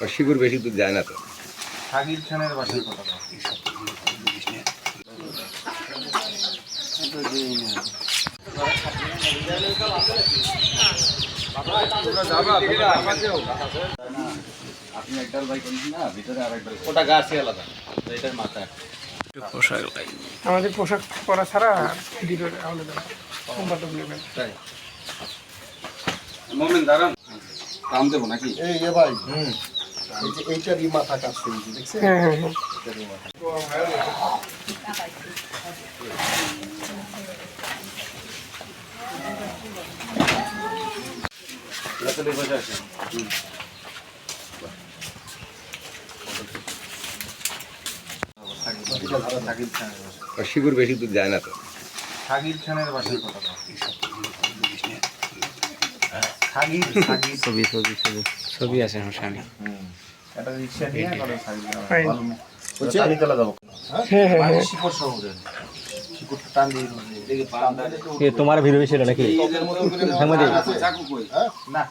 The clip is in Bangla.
শিগুর বেশি দূর যায় না তো। সাকিব খানের বাসার কথা আপনি একবার বাইক না ভিতরে আরেকবার ওটা গাছই আলাদা এটার মাথা পোশাক আমাদের পোশাক পরা ছাড়া ভিডিওর আলাদা কমফর্টেবল নেবেন। তাই মোমেন দাঁড়ান কাম দেবো নাকি এই এ ভাই এই যে এইটারই মাথা কাটছে দেখছেন? হ্যাঁ হ্যাঁ হ্যাঁ এইটারই মাথা। রাতে বসে আসেন সাকিব খানের বাসা শিগুর বেশি দূর যায় না তো। সাকিব খানের বাসার কথা সাকিব সাকিব ছবি ছবি ছবি ছবি আছে আমার সামনে। একটা রিক্সা নিয়ে করে সাকিব Fine. হচ্ছে? চালিতলা যাবো হ্যাঁ হ্যাঁ হ্যাঁ শিকড় সহ দেন শিকড়টা টান দিয়ে দেখি তোমার ভিডিও ছিল নাকি? এদের মতো করে চাকু কই হ্যাঁ? না